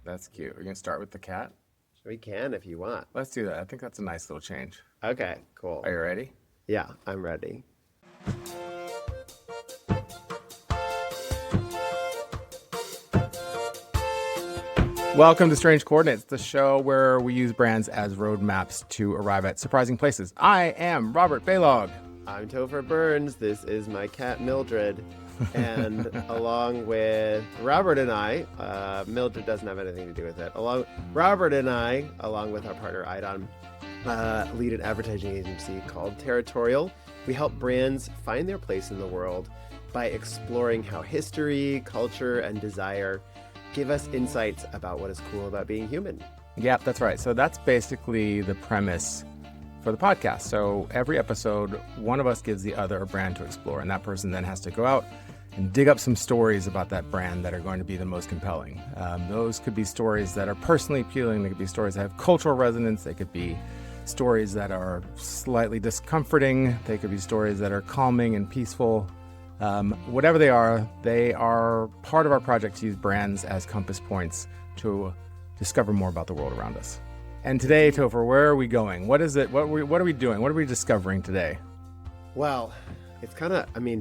That's cute. We're going to start with the cat? We can if you want. Let's do that. I think that's a nice little change. Okay, cool. Are you ready? Yeah, I'm ready. Welcome to Strange Coordinates, the show where we use brands as roadmaps to arrive at surprising places. I am Robert Balog. I'm Topher Burns. This is my cat Mildred. And along with Robert and I, Mildred doesn't have anything to do with it. Robert and I, along with our partner Idon, lead an advertising agency called Territorial. We help brands find their place in the world by exploring how history, culture, and desire give us insights about what is cool about being human. Yeah, that's right. So that's basically the premise for the podcast. So every episode, one of us gives the other a brand to explore, and that person then has to go out and dig up some stories about that brand that are going to be the most compelling. Those could be stories that are personally appealing. They could be stories that have cultural resonance. They could be stories that are slightly discomforting. They could be stories that are calming and peaceful. Whatever they are part of our project to use brands as compass points to discover more about the world around us. And today, Topher, where are we going? What is it? What are we doing? What are we discovering today? Well, it's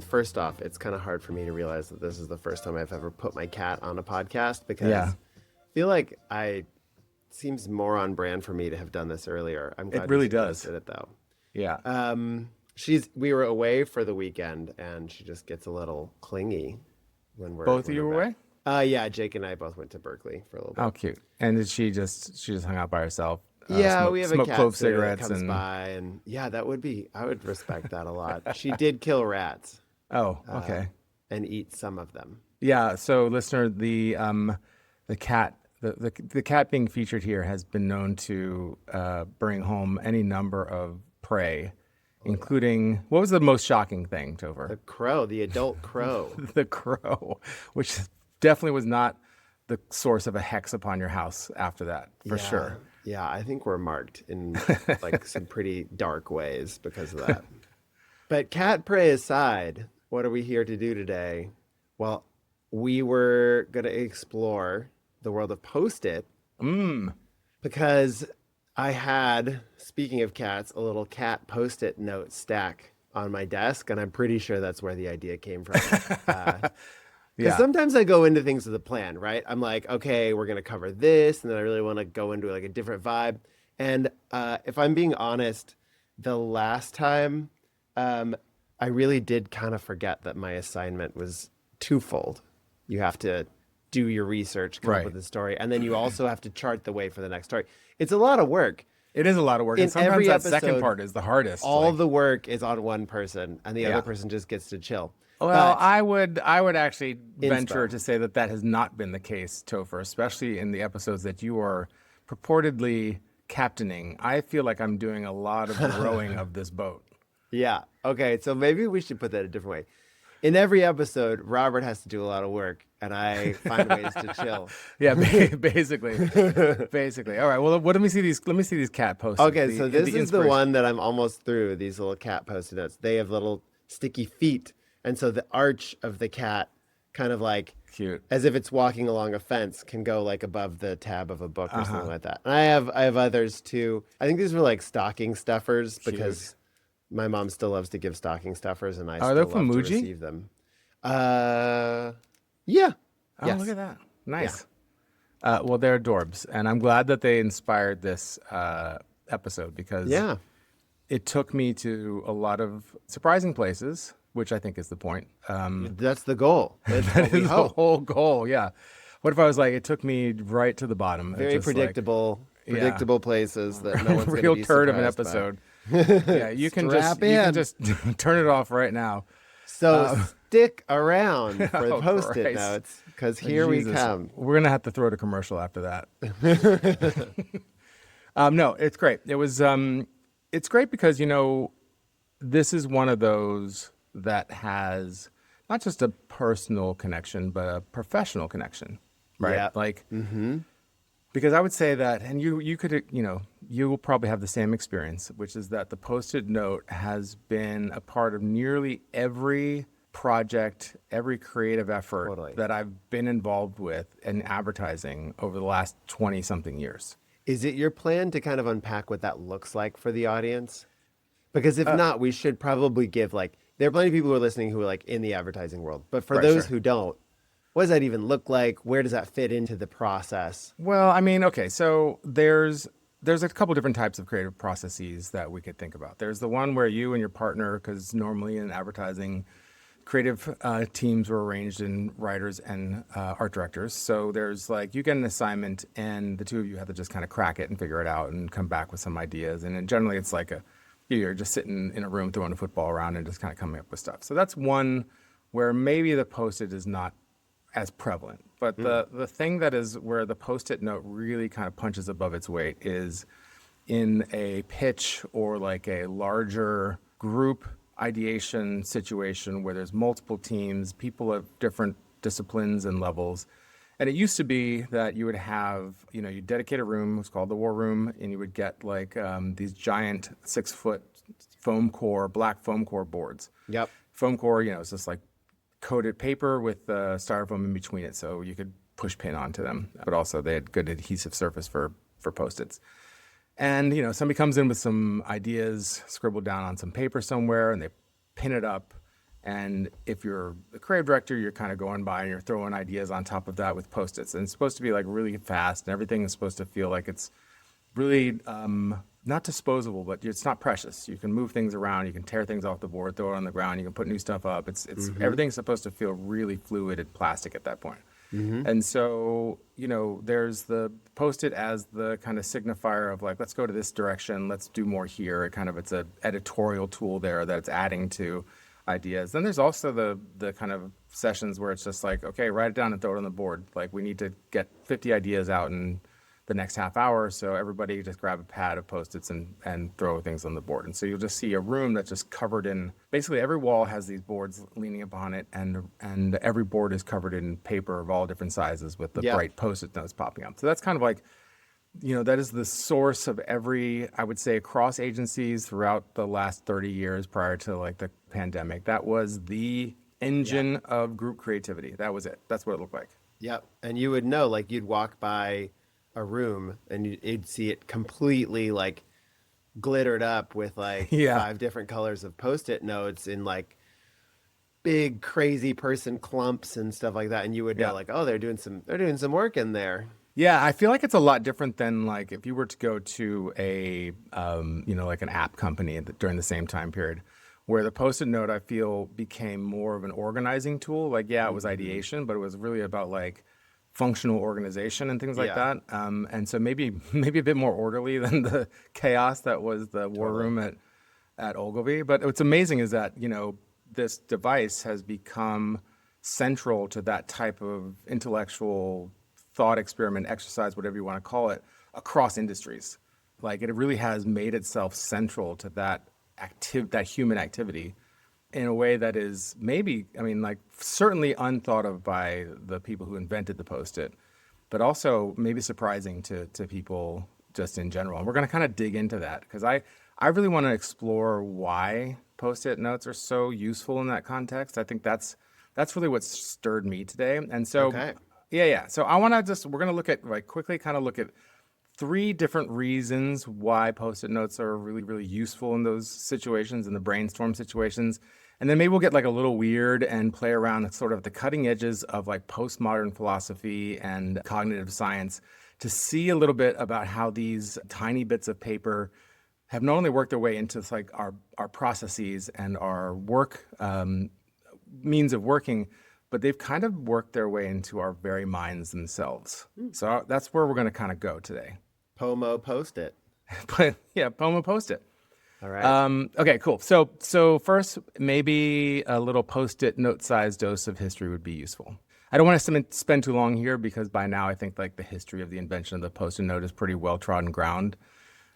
first off, it's kind of hard for me to realize that this is the first time I've ever put my cat on a podcast because I feel like it seems more on brand for me to have done this earlier. I'm glad it really you does. did it though. Yeah. We were away for the weekend and she just gets a little clingy when we're Both of you were away? Yeah, Jake and I both went to Berkeley for a little bit. Oh, cute. And did she just hung out by herself? We have a cat clove sitter cigarettes that comes by, and I would respect that a lot. She did kill rats. Oh, okay. And eat some of them. Yeah. So, listener, the cat being featured here has been known to bring home any number of prey, including, what was the most shocking thing, Topher? The crow, the adult crow. The crow, which definitely was not the source of a hex upon your house after that, for sure. Yeah, I think we're marked in like some pretty dark ways because of that. But cat prey aside, what are we here to do today? Well, we were going to explore the world of Post-it because I had, speaking of cats, a little cat Post-it note stack on my desk, and I'm pretty sure that's where the idea came from. Because sometimes I go into things with a plan, right? I'm like, okay, we're going to cover this, and then I really want to go into like a different vibe. And if I'm being honest, the last time I really did kind of forget that my assignment was twofold. You have to do your research, come up with a story, and then you also have to chart the way for the next story. It's a lot of work. It is a lot of work. And sometimes every that episode, second part is the hardest. All the work is on one person, and the other person just gets to chill. Well, I would actually venture to say that has not been the case, Topher, especially in the episodes that you are purportedly captaining. I feel like I'm doing a lot of rowing of this boat. Yeah. Okay. So maybe we should put that a different way. In every episode, Robert has to do a lot of work, and I find ways to chill. Yeah, basically. All right. Well, let me see these cat posts. Okay. So this is the one that I'm almost through. These little cat Post-it notes. They have little sticky feet. And so the arch of the cat, kind of like cute, as if it's walking along a fence, can go like above the tab of a book or something like that. And I have others too. I think these were like stocking stuffers because my mom still loves to give stocking stuffers, and I still love to receive them. Yeah. Oh, yes. Look at that. Nice. Yeah. Well, they're adorbs, and I'm glad that they inspired this episode because it took me to a lot of surprising places, which I think is the point. That's the goal. That is the whole goal, yeah. What if I was like, it took me right to the bottom? Very predictable places that no one's going to be real turd of an surprised episode. Yeah, you can just turn it off right now. So stick around for the Post-it notes because here we come. We're going to have to throw to commercial after that. No, it's great. It was, it's great because, this is one of those that has not just a personal connection, but a professional connection, right? Yeah. Like, because I would say that, and you could, you will probably have the same experience, which is that the Post-it note has been a part of nearly every project, every creative effort Totally. that I've been involved with in advertising over the last 20 something years. Is it your plan to kind of unpack what that looks like for the audience? Because if not, we should probably give like, there are plenty of people who are listening who are like in the advertising world. But for Right, those sure. who don't, what does that even look like? Where does that fit into the process? Well, I mean, okay, so there's a couple different types of creative processes that we could think about. There's the one where you and your partner, because normally in advertising, creative teams were arranged in writers and art directors. So there's like you get an assignment, and the two of you have to just kind of crack it and figure it out and come back with some ideas. And then generally, it's like you're just sitting in a room throwing a football around and just kind of coming up with stuff. So that's one where maybe the post-it is not as prevalent. But the thing that is where the post-it note really kind of punches above its weight is in a pitch or like a larger group ideation situation where there's multiple teams, people of different disciplines and levels. And it used to be that you would have, you dedicate a room, it's called the war room, and you would get like these giant 6-foot black foam core boards. Yep. Foam core, it's just like coated paper with styrofoam in between it, so you could push pin onto them. But also they had good adhesive surface for Post-its. And somebody comes in with some ideas scribbled down on some paper somewhere, and they pin it up. And if you're the creative director, you're kind of going by and you're throwing ideas on top of that with Post-its. And it's supposed to be like really fast, and everything is supposed to feel like it's really not disposable, but it's not precious. You can move things around, you can tear things off the board, throw it on the ground, you can put new stuff up. It's everything's supposed to feel really fluid and plastic at that point. And so, there's the Post-it as the kind of signifier of like, let's go to this direction, let's do more here. It's an editorial tool there that's adding to ideas. Then there's also the kind of sessions where it's just like, okay, write it down and throw it on the board. Like we need to get 50 ideas out in the next half hour, so everybody just grab a pad of Post-its and throw things on the board. And so you'll just see a room that's just covered in, basically every wall has these boards leaning upon it, and every board is covered in paper of all different sizes with the bright Post-it notes popping up. So that's kind of like, that is the source of every, I would say, across agencies throughout the last 30 years prior to like the pandemic. That was the engine of group creativity. That was it. That's what it looked like. Yep. And you would know, like you'd walk by a room and you'd see it completely like glittered up with like 5 different colors of Post-it notes in like big crazy person clumps and stuff like that. And you would know like, oh, they're doing some work in there. Yeah, I feel like it's a lot different than like if you were to go to a, like an app company during the same time period, where the Post-it note I feel became more of an organizing tool. Like, it was ideation, but it was really about like functional organization and things like that. And so maybe a bit more orderly than the chaos that was the war room at Ogilvy. But what's amazing is that, this device has become central to that type of intellectual thought experiment, exercise, whatever you want to call it, across industries. Like it really has made itself central to that human activity in a way that is certainly unthought of by the people who invented the Post-it, but also maybe surprising to people just in general. And we're going to kind of dig into that because I really want to explore why Post-it notes are so useful in that context. I think that's really what stirred me today. And so, So we're going to look at quickly kind of look at 3 different reasons why Post-it notes are really, really useful in those situations, in the brainstorm situations. And then maybe we'll get like a little weird and play around sort of the cutting edges of like postmodern philosophy and cognitive science to see a little bit about how these tiny bits of paper have not only worked their way into like our processes and our work means of working, but they've kind of worked their way into our very minds themselves. So that's where we're going to kind of go today. Pomo Post-it. Pomo Post-it. All right. Okay, cool. So first, maybe a little Post-it note-sized dose of history would be useful. I don't want to spend too long here because by now I think like the history of the invention of the Post-it note is pretty well-trodden ground.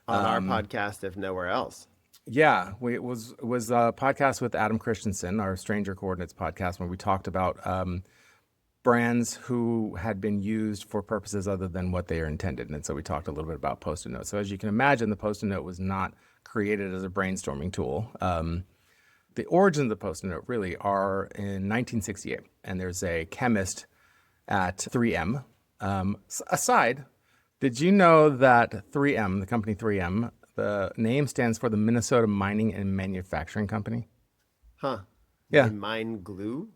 On our podcast, if nowhere else. Yeah, it was a podcast with Adam Christensen, our Stranger Coordinates podcast, when we talked about brands who had been used for purposes other than what they are intended. And so we talked a little bit about Post-it notes. So as you can imagine, the Post-it note was not created as a brainstorming tool. the origins of the Post-it note really are in 1968. And there's a chemist at 3M. Aside, did you know that 3M, the company 3M, the name stands for the Minnesota Mining and Manufacturing Company? Huh. Yeah. They mine glue?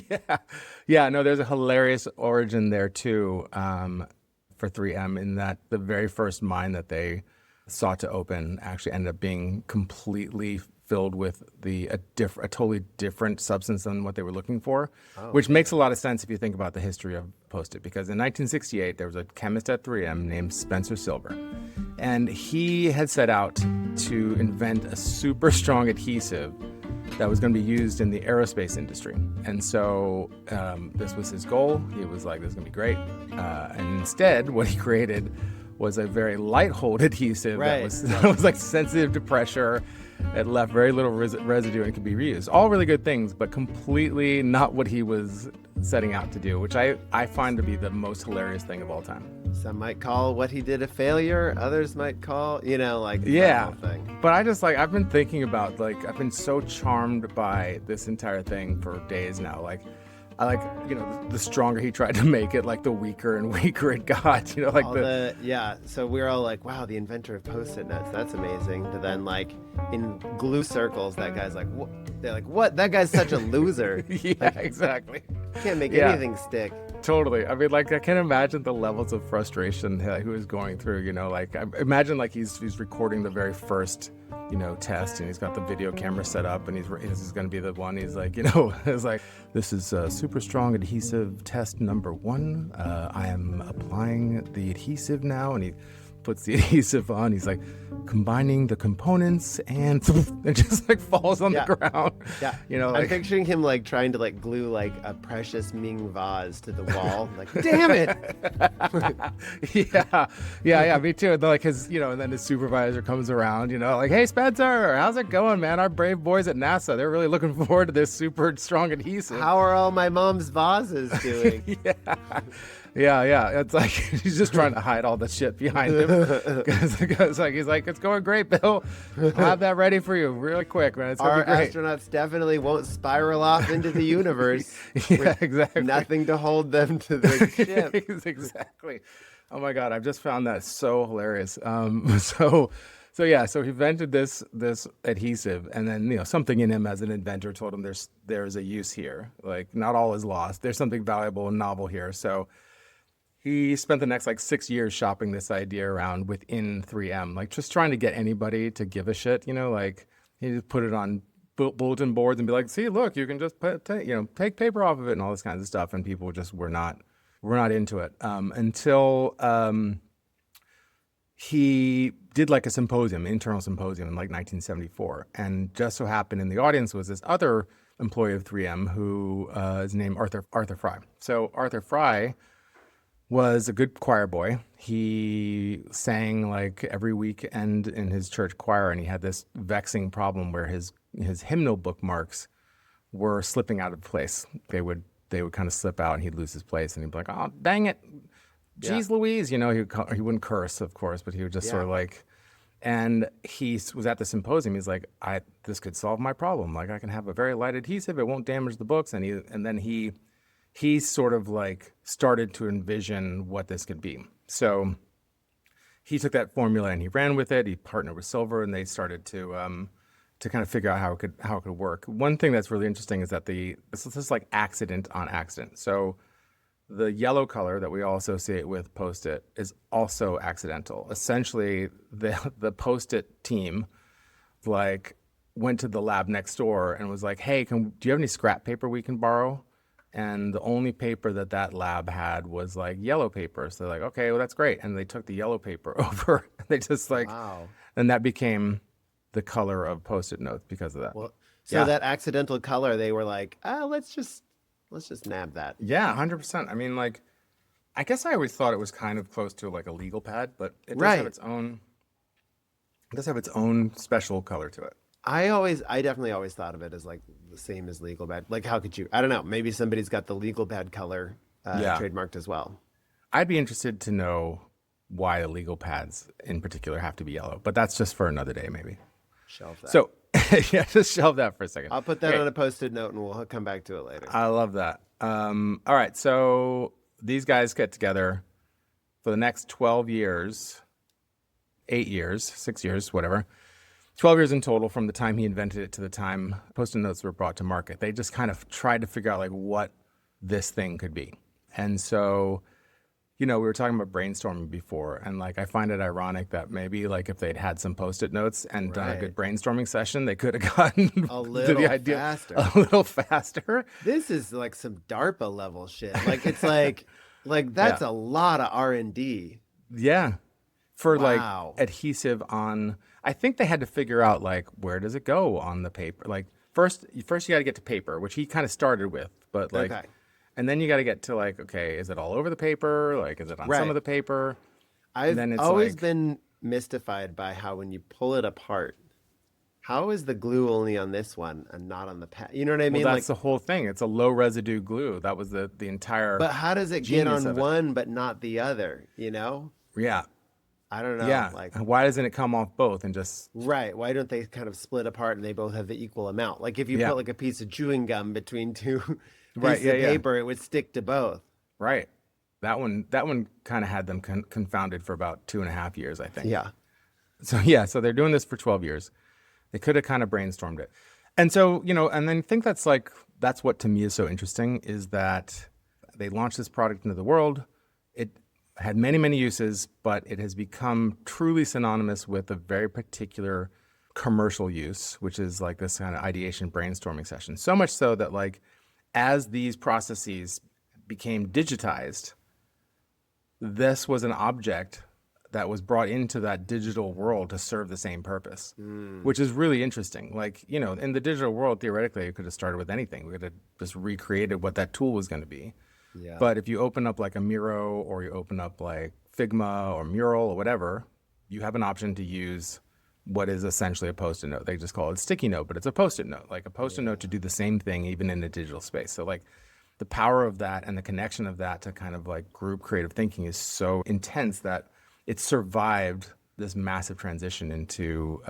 Yeah. Yeah, no, there's a hilarious origin there too, for 3M, in that the very first mine that they sought to open actually ended up being completely filled with a totally different substance than what they were looking for, which makes a lot of sense if you think about the history of Post-it, because in 1968 there was a chemist at 3M named Spencer Silver, and he had set out to invent a super strong adhesive that was going to be used in the aerospace industry. And so this was his goal. He was like, this is going to be great. And instead, what he created was a very light hold adhesive that was like sensitive to pressure. It left very little residue and could be reused. All really good things, but completely not what he was setting out to do, which I find to be the most hilarious thing of all time. Some might call what he did a failure. Others might call, like yeah. the whole thing. But I just I've been thinking about I've been so charmed by this entire thing for days now. The stronger he tried to make it, the weaker and weaker it got. So we're all like, wow, the inventor of Post-it notes, that's amazing. But then in glue circles, that guy's like, what? They're like, what? That guy's such a loser. Yeah, exactly. Can't make anything stick. Totally. I mean, I can't imagine the levels of frustration he was going through. I imagine he's recording the very first test, and he's got the video camera set up, and this is going to be the one. He's like, it's like, this is super strong adhesive test number 1. I am applying the adhesive now, and he puts the adhesive on. He's like combining the components, and it just falls on the ground. Yeah. I'm picturing him trying to glue a precious Ming vase to the wall. Damn it. Yeah, me too. And his, and then his supervisor comes around, hey Spencer, how's it going, man? Our brave boys at NASA, they're really looking forward to this super strong adhesive. How are all my mom's vases doing? Yeah. It's he's just trying to hide all the shit behind him. Because he's like, it's going great, Bill. I'll have that ready for you really quick, man. It's gonna Our be great. astronauts definitely won't spiral off into the universe. Yeah, exactly. Nothing to hold them to the ship. Exactly. Oh my God, I've just found that so hilarious. So he invented this adhesive, and then something in him as an inventor told him there's a use here. Not all is lost. There's something valuable and novel here. So he spent the next 6 years shopping this idea around within 3M, just trying to get anybody to give a shit. He just put it on bulletin boards and be like, see, look, you can just take paper off of it and all this kinds of stuff, and people just were not into it until he did a symposium, internal symposium in 1974, and just so happened in the audience was this other employee of 3M who is named Arthur Fry. So Arthur Fry was a good choir boy. He sang every weekend in his church choir, and he had this vexing problem where his hymnal bookmarks were slipping out of place. They would kind of slip out, and he'd lose his place, and he'd be like, "Oh, dang it, geez, Louise!" He wouldn't curse, of course, but he would just sort of And he was at the symposium. He's like, "This could solve my problem. I can have a very light adhesive. It won't damage the books." And then he sort of started to envision what this could be. So he took that formula and he ran with it. He partnered with Silver, and they started to kind of figure out how it could work. One thing that's really interesting is that this is accident on accident. So the yellow color that we all associate with Post-it is also accidental. Essentially, the Post-it team went to the lab next door and was like, "Hey, do you have any scrap paper we can borrow?" And the only paper that lab had was yellow paper. So they're like, "Okay, well, that's great." And they took the yellow paper over. They just wow. And that became the color of Post-it notes because of that. Well, so that accidental color, they were like, let's just nab that. Yeah, 100%. I mean, I guess I always thought it was kind of close to a legal pad, but it does have its own. It does have its own special color to it. I definitely always thought of it as the same as legal pad. How could you? I don't know. Maybe somebody's got the legal pad color trademarked as well. I'd be interested to know why the legal pads in particular have to be yellow, but that's just for another day, maybe. Shelf that. So Yeah, just shelve that for a second. I'll put that Okay, on a post-it note and we'll come back to it later. I love that. All right, so these guys get together for the next 12 years, 8 years, 6 years, whatever. 12 years in total from the time he invented it to the time Post-it notes were brought to market. They just kind of tried to figure out like what this thing could be. And so, we were talking about brainstorming before, and like I find it ironic that maybe like if they'd had some Post-it notes and done a good brainstorming session, they could have gotten A to little the idea faster. a little faster. This is like some DARPA level shit. Like it's like that's a lot of R&D. Yeah. For Wow. like adhesive on, I think they had to figure out like where does it go on the paper? Like first you got to get to paper, which he kind of started with, but like, Okay. and then you got to get to like, okay, is it all over the paper? Like, is it on some of the paper? I've then it's always like- been mystified by how when you pull it apart, how is the glue only on this one and not on the pad? You know what I mean? Well, that's the whole thing. It's a low residue glue. That was the entire. But how does it get genius on of it. one but not the other? You know? Yeah. I don't know. Yeah. Like, Why doesn't it come off both and just? right. Why don't they kind of split apart and they both have the equal amount? Like if you Yeah. put like a piece of chewing gum between two Right, pieces yeah, of yeah. paper, it would stick to both. Right. That one kind of had them confounded for about 2.5 years, I think. Yeah. So they're doing this for 12 years. They could have kind of brainstormed it. And so, and then I think that's what to me is so interesting is that they launched this product into the world. It had many, many uses, but it has become truly synonymous with a very particular commercial use, which is like this kind of ideation brainstorming session. So much so that like as these processes became digitized, this was an object that was brought into that digital world to serve the same purpose, which is really interesting. Like, in the digital world, theoretically, it could have started with anything. We could have just recreated what that tool was going to be. Yeah. But if you open up like a Miro or you open up like Figma or Mural or whatever, you have an option to use what is essentially a Post-it note. They just call it sticky note, but it's a Post-it note, like a Post-it note to do the same thing even in a digital space. So like the power of that and the connection of that to kind of like group creative thinking is so intense that it survived this massive transition into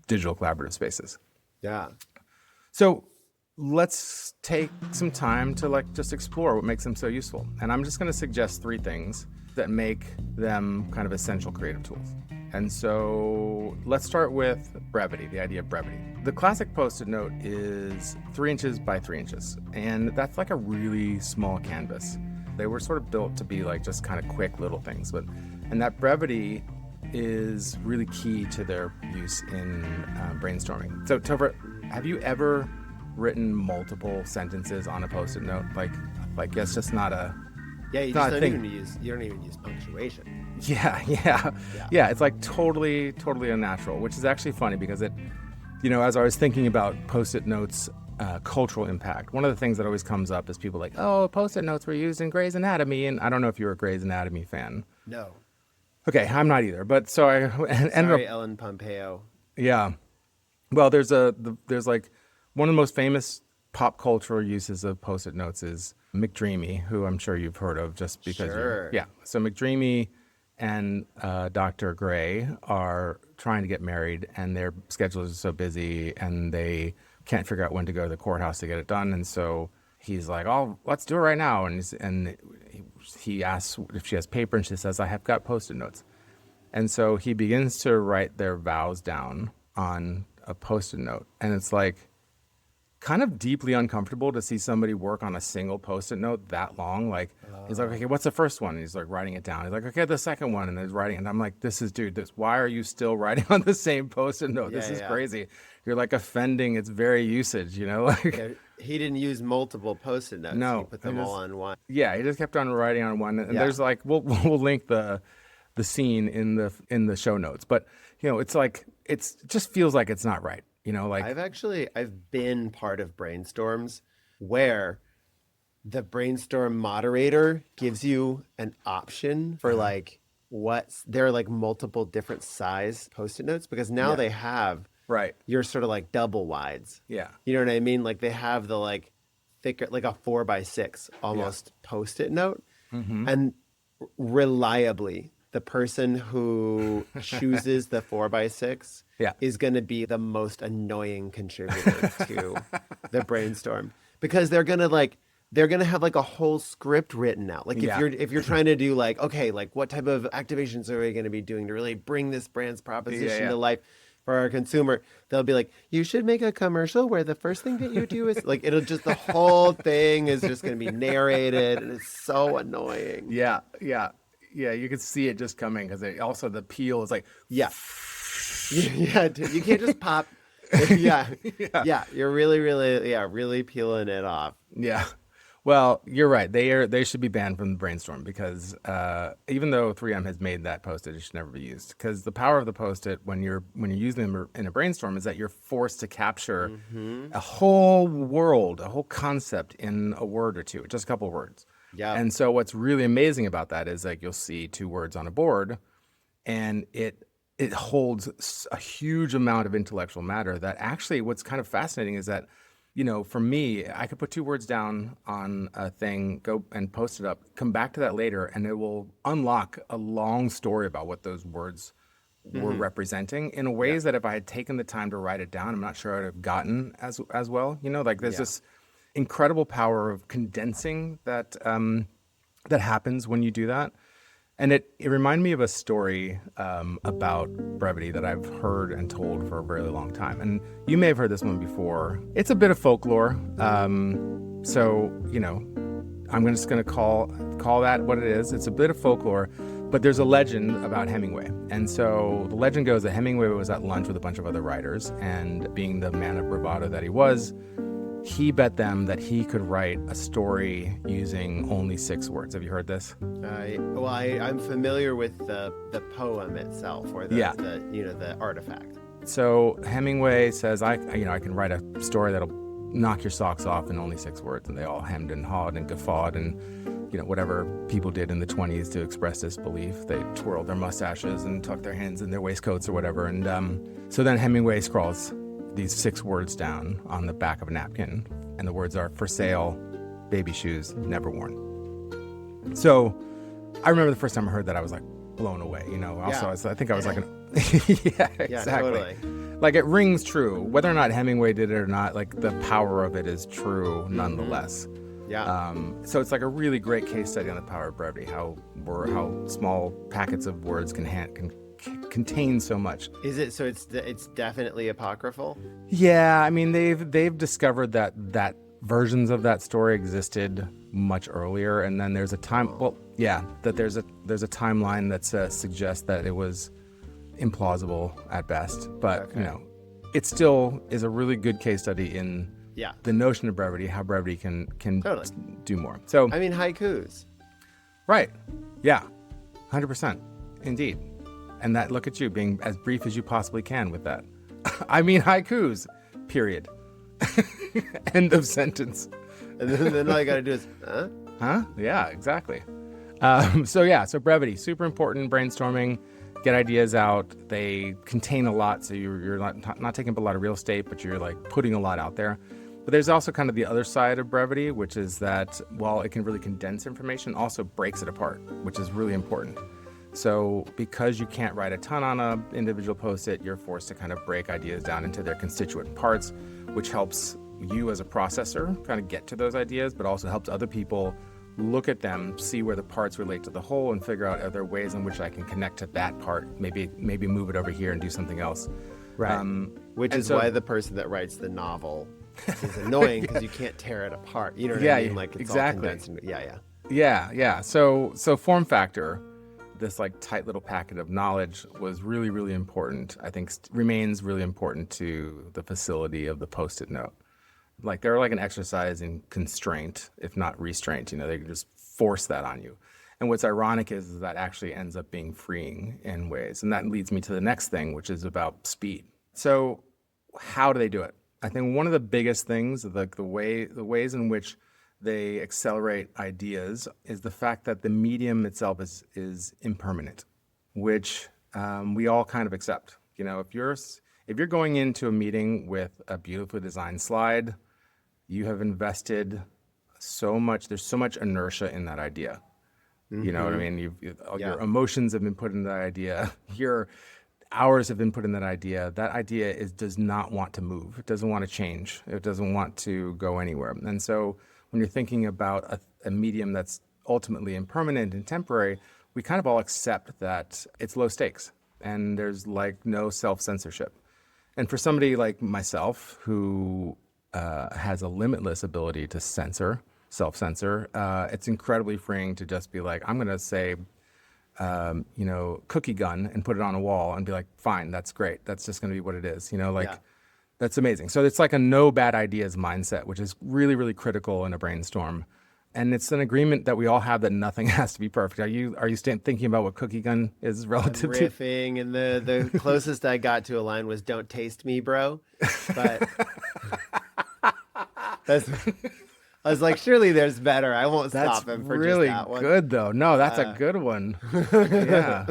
digital collaborative spaces. Yeah. So let's take some time to like just explore what makes them so useful. And I'm just going to suggest 3 things that make them kind of essential creative tools. And so let's start with brevity, the idea of brevity. The classic Post-it note is 3 inches by 3 inches, and that's like a really small canvas. They were sort of built to be like just kind of quick little things, and that brevity is really key to their use in brainstorming. So Topher, have you ever written multiple sentences on a Post-it note? Like it's just not a Yeah, you not just a don't thing. even use punctuation. Yeah. It's like totally unnatural, which is actually funny because it, as I was thinking about Post-it notes, cultural impact, one of the things that always comes up is people like, oh, Post-it notes were used in Grey's Anatomy, and I don't know if you're a Grey's Anatomy fan. No. Okay, I'm not either, but so I ended Sorry, up, Ellen Pompeo. yeah. Well, there's like one of the most famous pop cultural uses of Post-it notes is McDreamy, who I'm sure you've heard of just because Sure. yeah. So McDreamy and Dr. Gray are trying to get married, and their schedules are so busy, and they can't figure out when to go to the courthouse to get it done. And so he's like, "Oh, let's do it right now." And he asks if she has paper, and she says, "I have got Post-it notes." And so he begins to write their vows down on a Post-it note, and it's like kind of deeply uncomfortable to see somebody work on a single Post-it note that long. Like, he's like, okay, what's the first one? And he's like writing it down. He's like, okay, the second one. And he's writing it. And I'm like, why are you still writing on the same Post-it note? This is crazy. You're like offending its very usage, Like, Yeah, he didn't use multiple Post-it notes. No, He put them all on one. yeah, he just kept on writing on one. And Yeah. there's like, we'll link the scene in the show notes. But, it's like, it just feels like it's not right. Like I've been part of brainstorms where the brainstorm moderator gives you an option for there are like multiple different size Post-it notes because now they have right. your sort of like double wides. Yeah. You know what I mean? Like they have the like thicker, like a 4x6 almost Post-it note. And reliably, the person who chooses the 4x6 Yeah. is going to be the most annoying contributor to the brainstorm, because they're going to have like a whole script written out. Like Yeah. if you're trying to do like, okay, like what type of activations are we going to be doing to really bring this brand's proposition to life for our consumer? They'll be like, you should make a commercial where the first thing that you do is like, it'll just, the whole thing is just going to be narrated, and it's so annoying. Yeah. Yeah. Yeah. You could see it just coming because also the peel is like, Yeah. Yeah. You can't just pop. Yeah. Yeah. You're really peeling it off. yeah. Well, you're right. They should be banned from the brainstorm because even though 3M has made that Post-it, it should never be used. Because the power of the Post-it when you're using them in a brainstorm is that you're forced to capture a whole world, a whole concept in a word or two, just a couple of words. Yeah. And so what's really amazing about that is like you'll see 2 words on a board, and it holds a huge amount of intellectual matter. That actually, what's kind of fascinating is that, for me, I could put 2 words down on a thing, go and post it up, come back to that later, and it will unlock a long story about what those words were representing in ways that if I had taken the time to write it down, I'm not sure I'd have gotten as well. Like there's this incredible power of condensing that that happens when you do that. And it reminded me of a story about brevity that I've heard and told for a very long time. And you may have heard this one before. It's a bit of folklore. So, I'm just going to call that what it is. It's a bit of folklore, but there's a legend about Hemingway. And so the legend goes that Hemingway was at lunch with a bunch of other writers, and being the man of bravado that he was, he bet them that he could write a story using only 6 words. Have you heard this? I'm familiar with the poem itself, or the artifact. So Hemingway says, I can write a story that'll knock your socks off in only 6 words. And they all hemmed and hawed and guffawed and, whatever people did in the 1920s to express this belief. They twirled their mustaches and tucked their hands in their waistcoats or whatever. And so then Hemingway scrawls these 6 words down on the back of a napkin, and the words are "for sale, baby shoes, never worn." So I remember the first time I heard that, I was like blown away. I think I was like, yeah, exactly. Yeah, totally. Like it rings true, whether or not Hemingway did it or not. Like the power of it is true nonetheless. Yeah. So it's like a really great case study on the power of brevity, how small packets of words can contain so much. Is it so? It's definitely apocryphal. Yeah, I mean they've discovered that versions of that story existed much earlier, and then there's a time. Well, yeah, that there's a timeline that suggests that it was implausible at best, but it still is a really good case study in the notion of brevity, how brevity can totally do more. So I mean haikus, right? Yeah, 100%, indeed. And that, look at you being as brief as you possibly can with that. I mean haikus, period. End of sentence. And then all you got to do is, Huh? Yeah, exactly. So brevity, super important. Brainstorming, get ideas out. They contain a lot, so you're not taking up a lot of real estate, but you're like putting a lot out there. But there's also kind of the other side of brevity, which is that while it can really condense information, also breaks it apart, which is really important. So because you can't write a ton on an individual Post-it, you're forced to kind of break ideas down into their constituent parts, which helps you as a processor kind of get to those ideas, but also helps other people look at them, see where the parts relate to the whole, and figure out are there ways in which I can connect to that part, maybe move it over here and do something else. Right. Which is why the person that writes the novel is annoying, because you can't tear it apart. You know what I mean? Like it's exactly. all condensed. Yeah. So form factor, this like tight little packet of knowledge, was really, really important. I think remains really important to the facility of the Post-it note. Like they're like an exercise in constraint, if not restraint. They can just force that on you. And what's ironic is that actually ends up being freeing in ways. And that leads me to the next thing, which is about speed. So how do they do it? I think one of the biggest things, the ways in which they accelerate ideas, is the fact that the medium itself is impermanent, which we all kind of accept. If you're going into a meeting with a beautifully designed slide, you have invested so much. There's so much inertia in that idea You know what I mean? All Yeah. your emotions have been put in that idea. Your hours have been put in that idea. That idea does not want to move. It doesn't want to change. It doesn't want to go anywhere. And so when you're thinking about a medium that's ultimately impermanent and temporary, we kind of all accept that it's low stakes and there's like no self-censorship. And for somebody like myself who has a limitless ability to self-censor, it's incredibly freeing to just be like, I'm going to say, cookie gun and put it on a wall and be like, fine, that's great. That's just going to be what it is. That's amazing. So it's like a no bad ideas mindset, which is really, really critical in a brainstorm. And it's an agreement that we all have that nothing has to be perfect. Are you thinking about what cookie gun is relative to? Riffing, and the closest I got to a line was "Don't taste me, bro." But I was like, surely there's better. I won't stop him for really just that one. Good though. No, that's a good one. Yeah.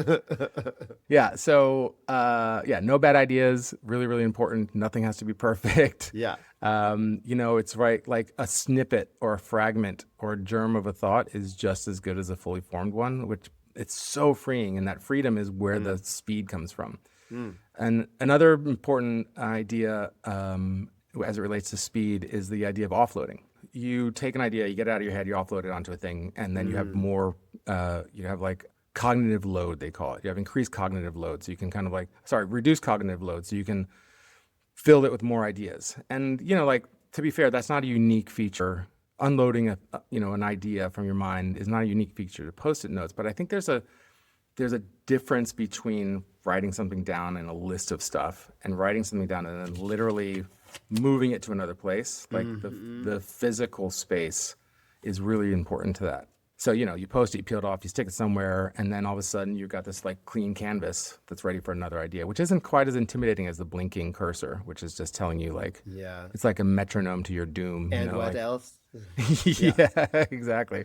Yeah. So no bad ideas. Really, really important. Nothing has to be perfect. Yeah. It's right. Like a snippet or a fragment or a germ of a thought is just as good as a fully formed one, which it's so freeing. And that freedom is where the speed comes from. And another important idea as it relates to speed is the idea of offloading. You take an idea, you get it out of your head, you offload it onto a thing, and then you have more, you have like cognitive load, they call it. You have increased cognitive load. So you can reduce cognitive load. So you can fill it with more ideas. And, to be fair, that's not a unique feature. Unloading an idea from your mind is not a unique feature to Post-it notes. But I think there's a difference between writing something down in a list of stuff and writing something down and then literally moving it to another place. Like the physical space is really important to that. So, you post it, you peel it off, you stick it somewhere, and then all of a sudden you've got this like clean canvas that's ready for another idea, which isn't quite as intimidating as the blinking cursor, which is just telling you like, it's like a metronome to your doom. And what else? Yeah, exactly.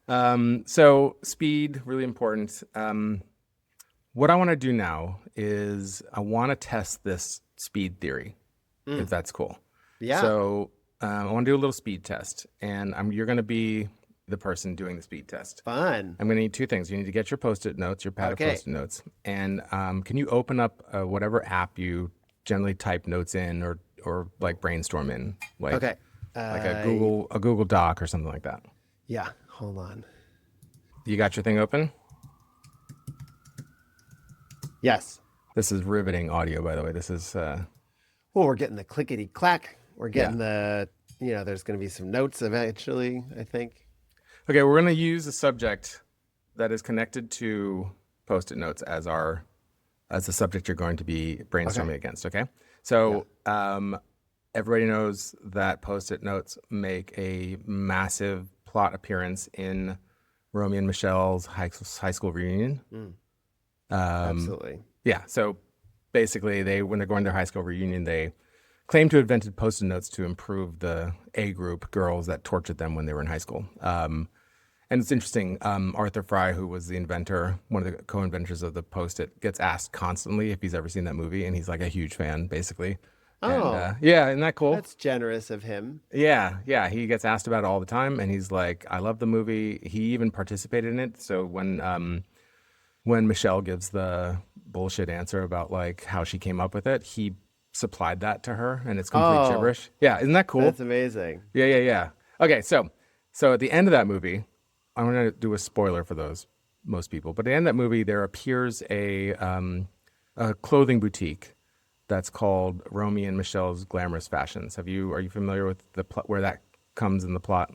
So speed, really important. What I want to do now is I want to test this speed theory, if that's cool. Yeah. So I want to do a little speed test, and you're going to be the person doing the speed test. Fun. I'm going to need two things. You need to get your Post-it notes, your pad of Post-it notes, and can you open up whatever app you generally type notes in or like brainstorm in, like a Google Doc or something like that. Yeah. Hold on. You got your thing open? Yes. This is riveting audio, by the way. This is. Well, we're getting the clickety clack. We're getting there's going to be some notes eventually, I think. Okay, we're going to use a subject that is connected to Post-it notes as the subject you're going to be brainstorming against. Okay, so everybody knows that Post-it notes make a massive plot appearance in Romeo and Michelle's high school reunion. Absolutely. Yeah. So basically, when they're going to their high school reunion, they claim to have invented Post-it notes to improve the A group girls that tortured them when they were in high school. And it's interesting. Arthur Fry, who was the inventor, one of the co-inventors of the Post-it, gets asked constantly if he's ever seen that movie, and he's like a huge fan, basically. Oh, and, yeah, isn't that cool? That's generous of him. Yeah, he gets asked about it all the time, and he's like, "I love the movie." He even participated in it. So when Michelle gives the bullshit answer about like how she came up with it, he supplied that to her, and it's complete gibberish. Yeah, isn't that cool? That's amazing. Yeah. Okay, so at the end of that movie, I'm going to do a spoiler for most people, but at the end of that movie, there appears a clothing boutique that's called Romeo and Michelle's Glamorous Fashions. Are you familiar with where that comes in the plot?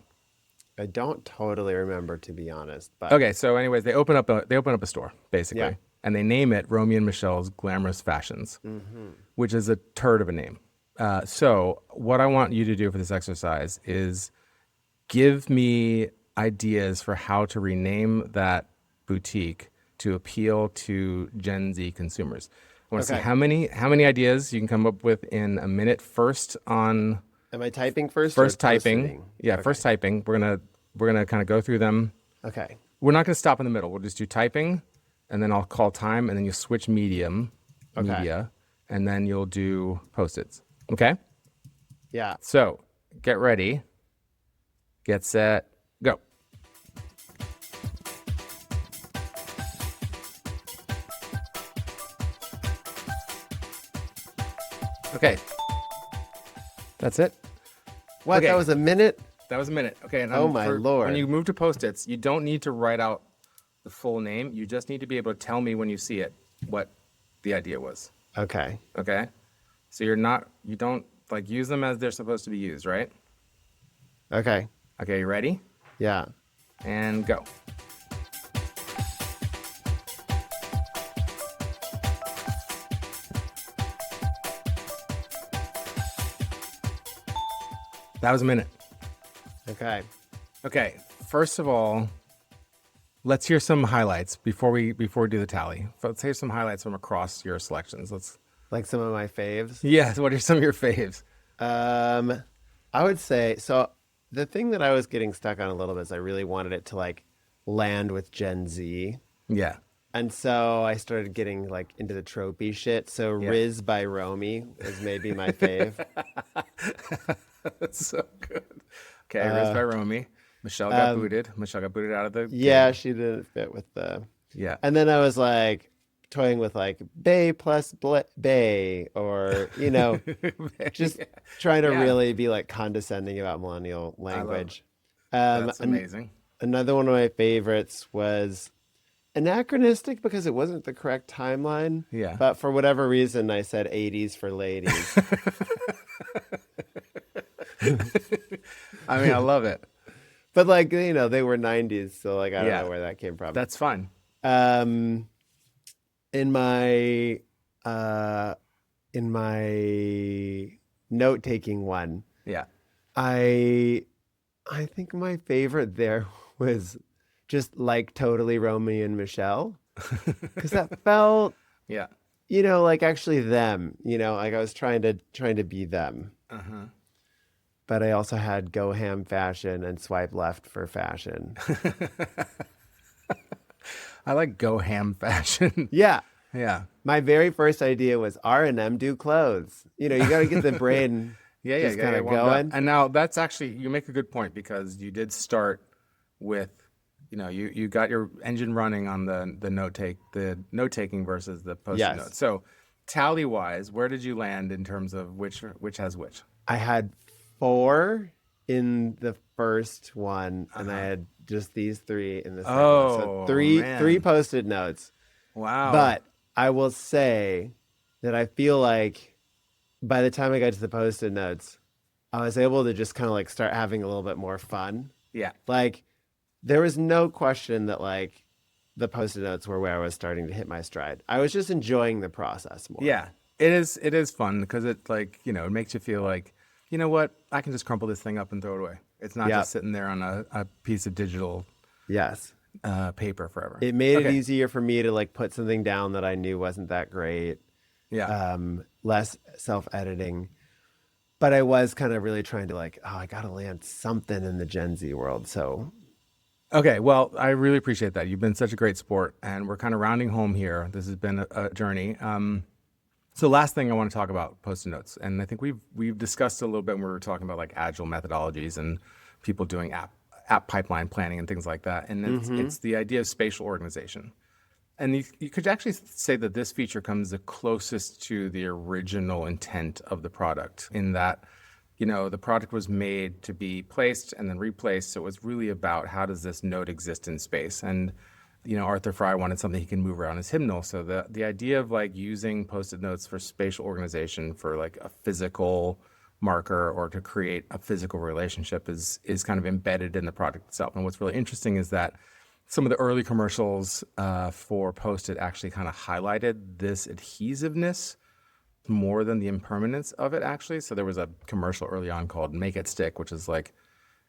I don't totally remember, to be honest. But Okay, so anyways, they open up a store basically, and they name it Romeo and Michelle's Glamorous Fashions, which is a turd of a name. So what I want you to do for this exercise is give me ideas for how to rename that boutique to appeal to Gen Z consumers. I want to see how many ideas you can come up with in a minute. First on. Am I typing first? First typing. Yeah, okay. First typing. We're gonna kind of go through them. Okay. We're not gonna stop in the middle. We'll just do typing, and then I'll call time, and then you switch media, and then you'll do Post-its. Okay. Yeah. So get ready. Get set. Go. Okay. That's it. What? Okay. That was a minute? That was a minute. Okay. And Oh, my Lord. When you move to Post-its, you don't need to write out the full name. You just need to be able to tell me when you see it what the idea was. Okay. Okay. So you don't like use them as they're supposed to be used, right? Okay. Okay. You ready? Yeah. And go. That was a minute. Okay. Okay. First of all, let's hear some highlights before we do the tally. Let's hear some highlights from across your selections. Like some of my faves. Yes. What are some of your faves? I would say, so the thing that I was getting stuck on a little bit is I really wanted it to like land with Gen Z. Yeah. And so I started getting like into the tropey shit. So Yeah. Riz by Romy is maybe my fave. That's so good. Okay, Riz by Romy. Michelle got booted. Michelle got booted out of the Yeah, game. she didn't fit with the. Yeah. And then I was like toying with like Bay plus Bay, or, you know, just trying to Yeah. really be like condescending about millennial language. That's amazing. Another one of my favorites was anachronistic because it wasn't the correct timeline. Yeah. But for whatever reason, I said 80s for ladies. I mean, I love it. But like, you know, they were 90s, so like I don't Yeah. know where that came from. That's fun. In my note-taking one, Yeah. I think my favorite there was just like totally Romeo and Michelle, because that felt, Yeah. you know, like actually them, you know, like I was trying to be them. Uh-huh. But I also had go ham fashion and swipe left for fashion. I like go ham fashion. Yeah. Yeah. My very first idea was R&M do clothes. You know, you got to get the brain Yeah, just kind of warmed up. going. And now that's actually, you make a good point because you did start with, you know, you got your engine running on the note taking versus the post-it Yes. notes. So tally wise, where did you land in terms of which has which? I had 4 in the first one, and I had just these 3 in the second one. So three man. Post-it notes. Wow. But I will say that I feel like by the time I got to the Post-it notes, I was able to just kind of like start having a little bit more fun. Yeah. Like there was no question that like the Post-it notes were where I was starting to hit my stride. I was just enjoying the process more. Yeah. It is fun because it like, you know, it makes you feel like, you know what, I can just crumple this thing up and throw it away. It's not Yep. just sitting there on a piece of digital Yes. paper forever. It made it Okay. easier for me to like put something down that I knew wasn't that great. Yeah. Less self-editing. But I was kind of really trying to like, oh, I got to land something in the Gen Z world. So Okay, well, I really appreciate that. You've been such a great sport, and we're kind of rounding home here. This has been a journey. So last thing I want to talk about Post-it notes, and I think we've discussed a little bit when we were talking about like agile methodologies and people doing app pipeline planning and things like that. And it's the idea of spatial organization. And you could actually say that this feature comes the closest to the original intent of the product in that, you know, the product was made to be placed and then replaced. So it was really about how does this note exist in space? And, you know, Arthur Fry wanted something he can move around his hymnal. So the idea of like using Post-it notes for spatial organization for like a physical marker or to create a physical relationship is kind of embedded in the product itself. And what's really interesting is that some of the early commercials for Post-it actually kind of highlighted this adhesiveness more than the impermanence of it actually. So there was a commercial early on called Make It Stick, which is like,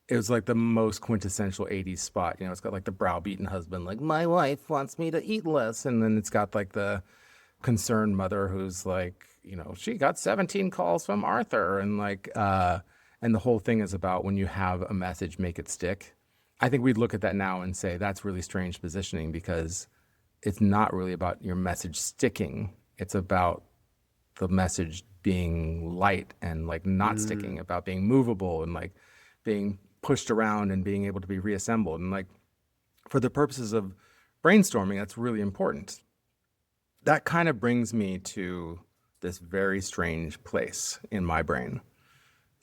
it was like the most quintessential 80s spot. You know, it's got like the browbeaten husband, like, my wife wants me to eat less. And then it's got like the concerned mother who's like, you know, she got 17 calls from Arthur. And like, and the whole thing is about when you have a message, make it stick. I think we'd look at that now and say that's really strange positioning because it's not really about your message sticking. It's about the message being light and like not sticking, about being movable and like being pushed around and being able to be reassembled. And like for the purposes of brainstorming, that's really important. That kind of brings me to this very strange place in my brain,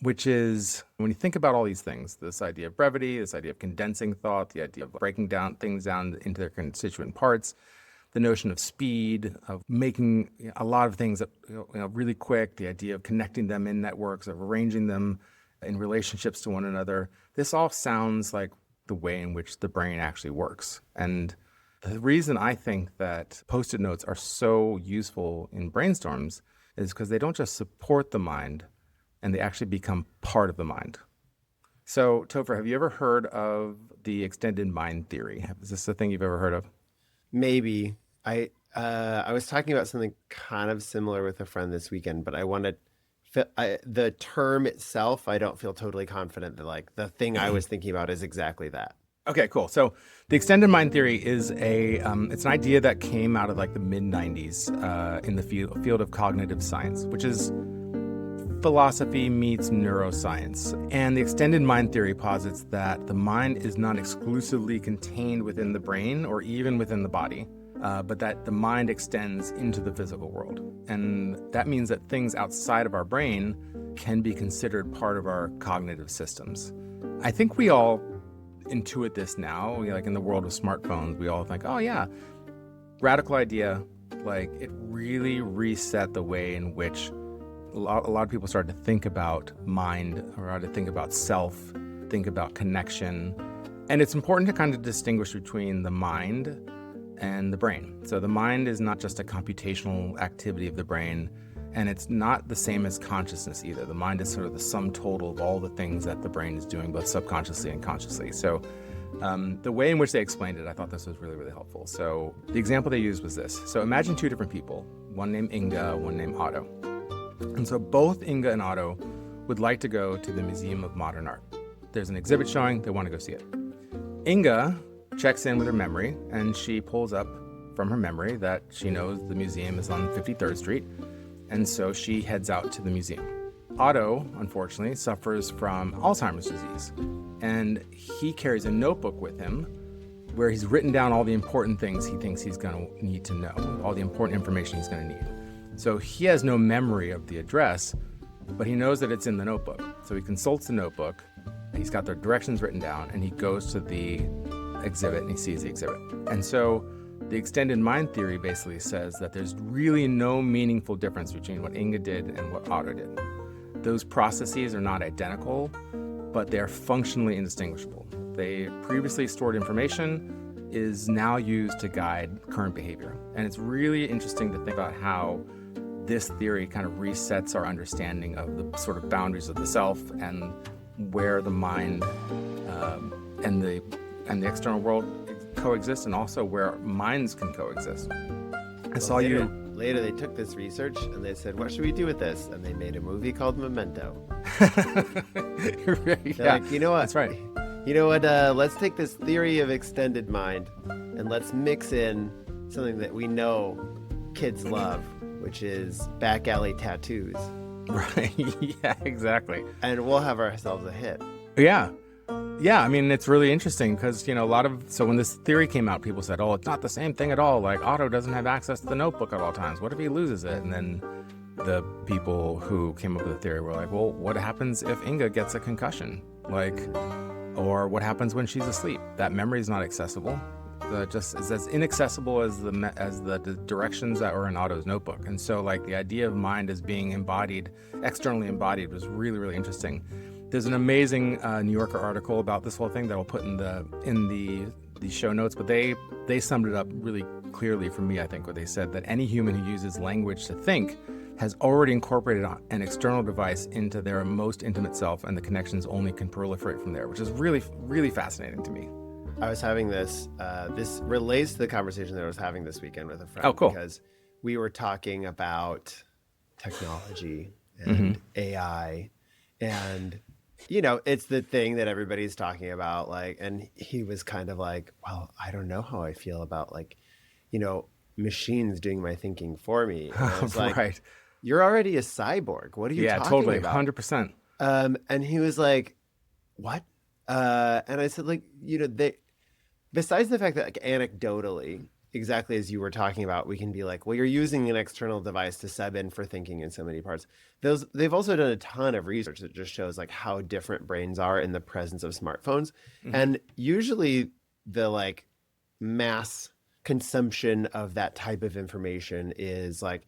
which is when you think about all these things, this idea of brevity, this idea of condensing thought, the idea of breaking down things down into their constituent parts, the notion of speed, of making a lot of things really quick, the idea of connecting them in networks, of arranging them in relationships to one another. This all sounds like the way in which the brain actually works. And the reason I think that Post-it notes are so useful in brainstorms is because they don't just support the mind, and they actually become part of the mind. So, Topher, have you ever heard of the extended mind theory? Is this a thing you've ever heard of? Maybe. I was talking about something kind of similar with a friend this weekend, but the term itself, I don't feel totally confident that like the thing I was thinking about is exactly that. Okay, cool. So the extended mind theory is it's an idea that came out of like the mid-90s in the field of cognitive science, which is philosophy meets neuroscience. And the extended mind theory posits that the mind is not exclusively contained within the brain or even within the body, but that the mind extends into the physical world. And that means that things outside of our brain can be considered part of our cognitive systems. I think we all intuit this now, like in the world of smartphones, we all think, oh yeah, radical idea. Like it really reset the way in which a lot of people started to think about mind, or to think about self, think about connection. And it's important to kind of distinguish between the mind and the brain. So the mind is not just a computational activity of the brain, and it's not the same as consciousness either. The mind is sort of the sum total of all the things that the brain is doing, both subconsciously and consciously. So the way in which they explained it, I thought this was really, really helpful. So the example they used was this. So imagine two different people, one named Inga, one named Otto. And so both Inga and Otto would like to go to the Museum of Modern Art. There's an exhibit showing, they want to go see it. Inga checks in with her memory, and she pulls up from her memory that she knows the museum is on 53rd Street, and so she heads out to the museum. Otto, unfortunately, suffers from Alzheimer's disease, and he carries a notebook with him where he's written down all the important things he thinks he's going to need to know, all the important information he's going to need. So he has no memory of the address, but he knows that it's in the notebook. So he consults the notebook, he's got the directions written down, and he goes to the exhibit and he sees the exhibit. And so the extended mind theory basically says that there's really no meaningful difference between what Inga did and what Otto did. Those processes are not identical, but they're functionally indistinguishable. They previously stored information is now used to guide current behavior. And it's really interesting to think about how this theory kind of resets our understanding of the sort of boundaries of the self and where the mind and the external world coexist, and also where minds can coexist. Later they took this research and they said, what should we do with this? And they made a movie called Memento. Yeah, like, you know what? That's right. You know what? Let's take this theory of extended mind and let's mix in something that we know kids love, which is back alley tattoos. Right. Yeah, exactly. And we'll have ourselves a hit. Yeah. Yeah, I mean, it's really interesting because, so when this theory came out, people said, oh, it's not the same thing at all. Like, Otto doesn't have access to the notebook at all times. What if he loses it? And then the people who came up with the theory were like, well, what happens if Inga gets a concussion? Or what happens when she's asleep? That memory is not accessible. Just is as inaccessible as the directions that were in Otto's notebook. And so, the idea of mind as being embodied, externally embodied, was really, really interesting. There's an amazing New Yorker article about this whole thing that I'll put in the show notes, but they summed it up really clearly for me, I think, where they said that any human who uses language to think has already incorporated an external device into their most intimate self, and the connections only can proliferate from there, which is really, really fascinating to me. I was having this relates to the conversation that I was having this weekend with a friend. Oh, cool. Because we were talking about technology and AI, and it's the thing that everybody's talking about, and he was kind of like, well, I don't know how I feel about machines doing my thinking for me. And I was like, right. You're already a cyborg. What are you talking totally, about? 100%. And he was like, what? And I said, besides the fact that anecdotally, exactly as you were talking about, we can be like, well, you're using an external device to sub in for thinking in so many parts. They've also done a ton of research that just shows like how different brains are in the presence of smartphones. And usually the like mass consumption of that type of information is like,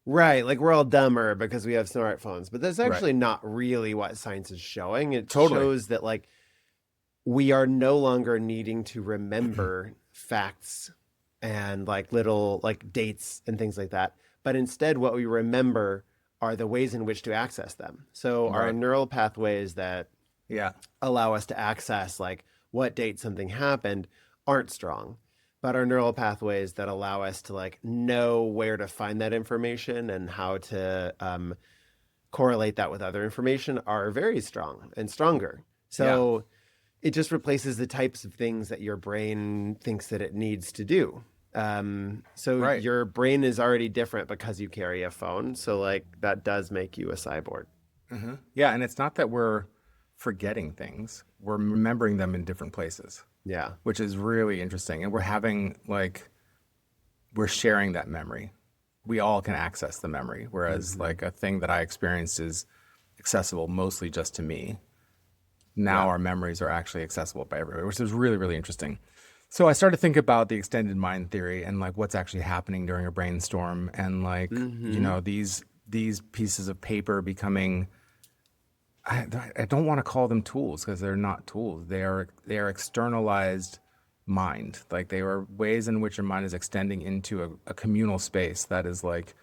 right, like we're all dumber because we have smartphones, but that's actually not really what science is showing. It shows that like we are no longer needing to remember facts and like little like dates and things like that, but instead what we remember are the ways in which to access them. So our neural pathways that allow us to access like what date something happened aren't strong, but our neural pathways that allow us to like know where to find that information and how to correlate that with other information are very strong and stronger. So it just replaces the types of things that your brain thinks that it needs to do. Your brain is already different because you carry a phone. So like that does make you a cyborg. Yeah. And it's not that we're forgetting things. We're remembering them in different places. Yeah. Which is really interesting. And we're sharing that memory. We all can access the memory. Whereas like a thing that I experienced is accessible mostly just to me. Now our memories are actually accessible by everybody, which is really, really interesting. So I started to think about the extended mind theory and like what's actually happening during a brainstorm and like, you know, these pieces of paper becoming, I don't want to call them tools because they're not tools. They are externalized mind. Like they are ways in which your mind is extending into a communal space that is like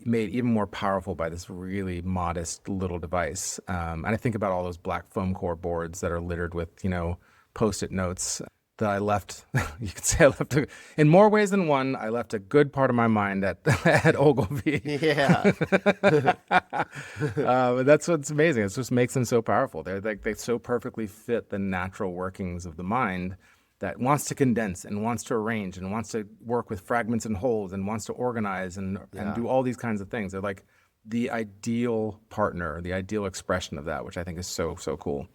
made even more powerful by this really modest little device. And I think about all those black foam core boards that are littered with, you know, Post-it notes that I left. You could say I left in more ways than one. I left a good part of my mind at Ogilvy. Yeah. But that's what's amazing. It just makes them so powerful. They're like they so perfectly fit the natural workings of the mind that wants to condense and wants to arrange and wants to work with fragments and wholes and wants to organize and do all these kinds of things. They're like the ideal partner, the ideal expression of that, which I think is so, so cool.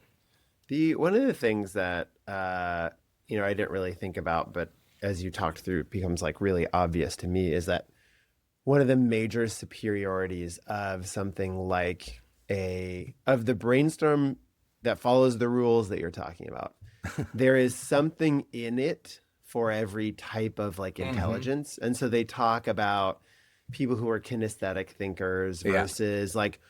One of the things that, I didn't really think about, but as you talked through, it becomes like really obvious to me is that one of the major superiorities of something like of the brainstorm that follows the rules that you're talking about, there is something in it for every type of like intelligence. And so they talk about people who are kinesthetic thinkers versus like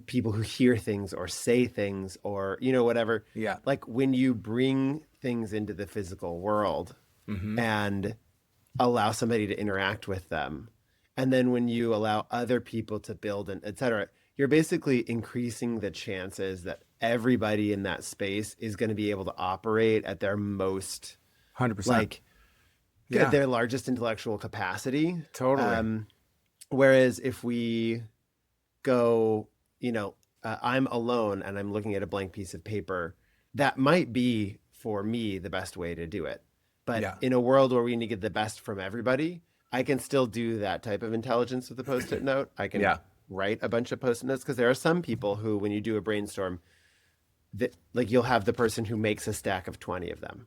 people who hear things or say things or, whatever. Yeah. Like when you bring things into the physical world and allow somebody to interact with them, and then when you allow other people to build and et cetera, you're basically increasing the chances that everybody in that space is going to be able to operate at their most 100%. like their largest intellectual capacity. Totally. Whereas if we go, I'm alone and I'm looking at a blank piece of paper, that might be for me the best way to do it. But in a world where we need to get the best from everybody, I can still do that type of intelligence with a Post-it note. I can write a bunch of Post-it notes because there are some people who, when you do a brainstorm, like you'll have the person who makes a stack of 20 of them.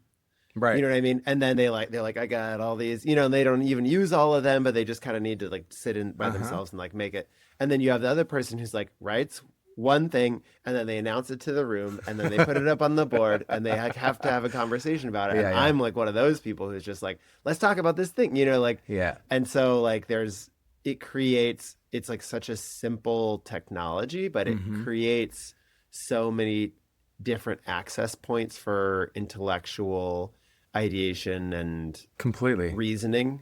Right. You know what I mean? And then they're like, I got all these, and they don't even use all of them, but they just kind of need to like sit in by themselves and like make it. And then you have the other person who's like writes one thing and then they announce it to the room and then they put it up on the board and they have to have a conversation about it. And I'm like one of those people who's just like, let's talk about this thing, And so like it's like such a simple technology, but it creates so many different access points for intellectual ideation and completely reasoning.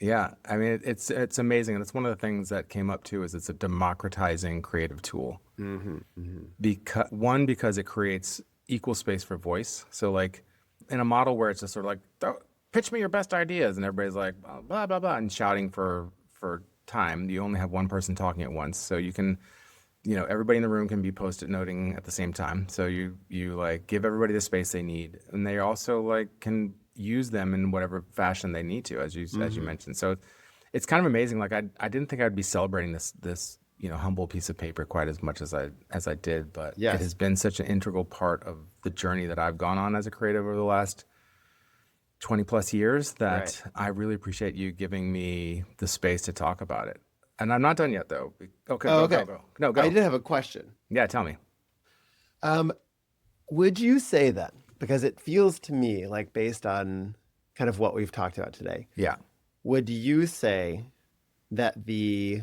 Yeah, I mean it's amazing, and it's one of the things that came up too. Is it's a democratizing creative tool. Because it creates equal space for voice. So like in a model where it's just sort of like pitch me your best ideas, and everybody's like blah blah blah and shouting for time. You only have one person talking at once, so you can. Everybody in the room can be Post-it noting at the same time. So you like give everybody the space they need, and they also like can use them in whatever fashion they need to, as you mentioned. So it's kind of amazing. Like I didn't think I'd be celebrating this humble piece of paper quite as much as I did, but it has been such an integral part of the journey that I've gone on as a creative over the last 20 plus years that Right. I really appreciate you giving me the space to talk about it. And I'm not done yet, though. Okay, Oh, go, okay. go, go. No, I go. did have a question. Yeah, tell me. Um, would you say then, because it feels to me like based on kind of what we've talked about today, Yeah. would you say that the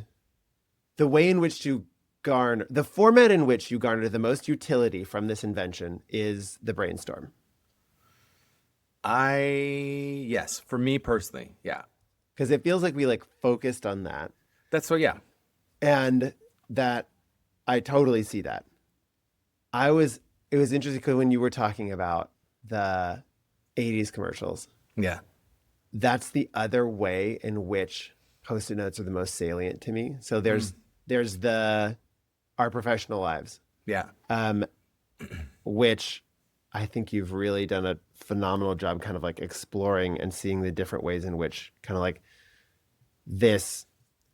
way in which you garner the format in which you garner the most utility from this invention is the brainstorm? Yes, for me personally, yeah. Because it feels like we like focused on that, That's so, yeah. and that I totally see that. I was it was interesting because when you were talking about the 80s commercials, Yeah. that's the other way in which post-it notes are the most salient to me. So there's the our professional lives, Yeah. um, which I think you've really done a phenomenal job kind of like exploring and seeing the different ways in which kind of like this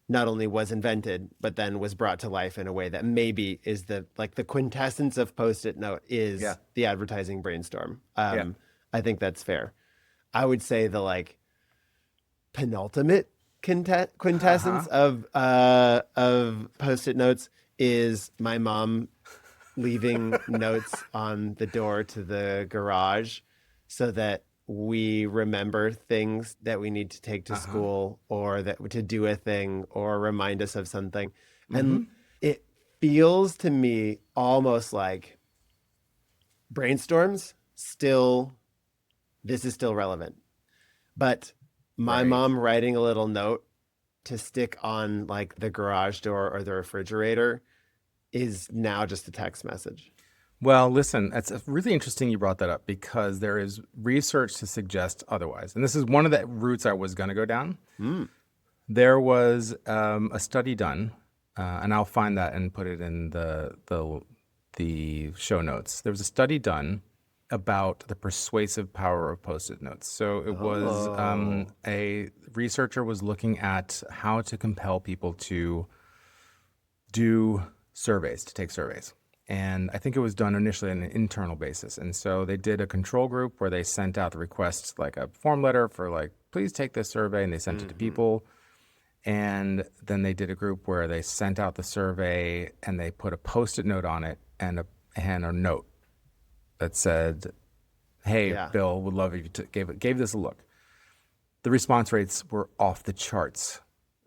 not only was invented, but then was brought to life in a way that maybe is the like the quintessence of post-it note Yeah. is the advertising brainstorm. Yeah. I think that's fair. I would say the like penultimate quintessence Uh-huh. of post-it notes is my mom leaving notes on the door to the garage so that we remember things that we need to take to Uh-huh. school or that to do a thing or remind us of something. Mm-hmm. And it feels to me almost like brainstorms still, this is still relevant. But my Right. mom writing a little note to stick on like the garage door or the refrigerator is now just a text message. Well, listen, it's really interesting you brought that up because there is research to suggest otherwise. And this is one of the routes I was going to go down. Mm. There was a study done, and I'll find that and put it in the show notes. There was a study done about the persuasive power of post-it notes. So it was Oh, a researcher was looking at how to compel people to do surveys, to take surveys. And I think it was done initially on an internal basis. And so they did a control group where they sent out the requests, like a form letter for like, please take this survey. And they sent it to hmm, people. And then they did a group where they sent out the survey and they put a post-it note on it and a note that said, hey, yeah. Bill, would love if you gave this a look. The response rates were off the charts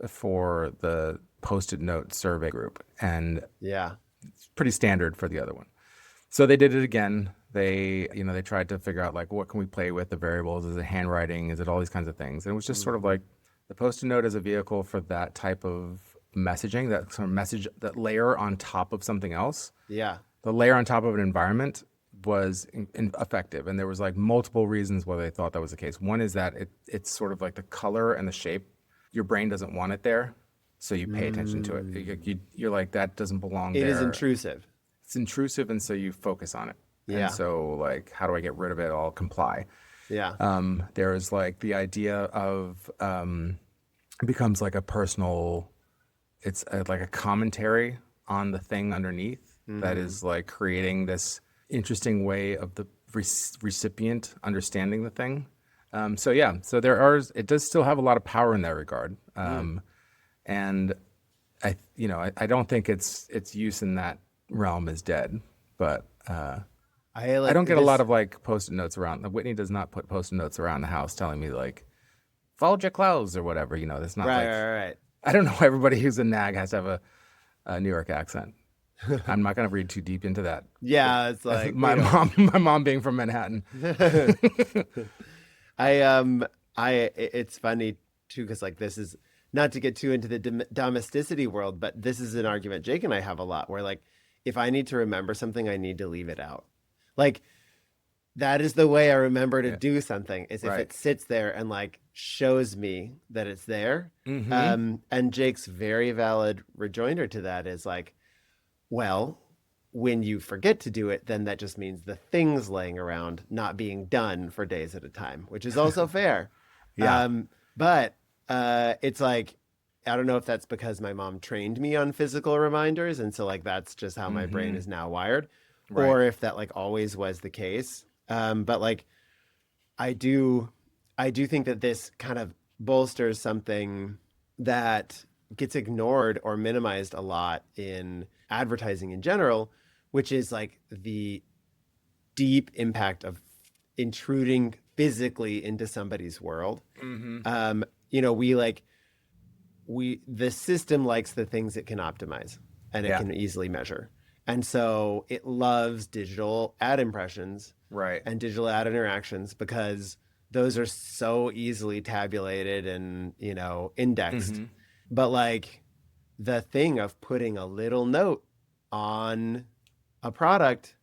for the post-it note survey group. And Yeah. pretty standard for the other one. So they did it again. They tried to figure out like what can we play with the variables? Is it handwriting? Is it all these kinds of things? And it was just sort of Hmm. like the post-it note as a vehicle for that type of messaging, that sort of message, that layer on top of something else. Yeah. The layer on top of an environment was effective, and there was like multiple reasons why they thought that was the case. One is that it's sort of like the color and the shape. Your brain doesn't want it there, so you pay attention to it. Mm. You're like that doesn't belong It is there. intrusive. It's intrusive, and so you focus on it. And Yeah. so, like, how do I get rid of it? I'll comply. Yeah. There is like the idea of it becomes like a personal. It's like a commentary on the thing underneath that Hmm. is like creating this interesting way of the recipient understanding the thing. So yeah, so it does still have a lot of power in that regard. Mm. And I don't think its use in that realm is dead, but I I like don't get a lot this. of like post-it notes around. Whitney does not put post-it notes around the house telling me like follow your clothes or whatever. That's not Right, like right, I don't know why everybody who's a nag has to have a New York accent. right. I'm not going to read too deep into that. Yeah, it's like we My don't. mom, my mom being from Manhattan. I it's funny too because like this is not to get too into the domesticity world, but this is an argument Jake and I have a lot where like if I need to remember something, I need to leave it out. Like that is the way I remember to Yeah, do something is if right. it sits there and like shows me that it's there. Mm-hmm. And Jake's very valid rejoinder to that is like, well, when you forget to do it, then that just means the thing's laying around not being done for days at a time, which is also fair. Yeah. But it's like, I don't know if that's because my mom trained me on physical reminders. And so, like, that's just how my brain Mm-hmm. is now wired, Right. or if that, like, always was the case. But, like, I do, I do think that this kind of bolsters something that gets ignored or minimized a lot in advertising in general, which is like the deep impact of intruding physically into somebody's world. You know, the system likes the things it can optimize and it can easily measure. And so it loves digital ad impressions Right. and digital ad interactions because those are so easily tabulated and, you know, indexed. But like the thing of putting a little note on a product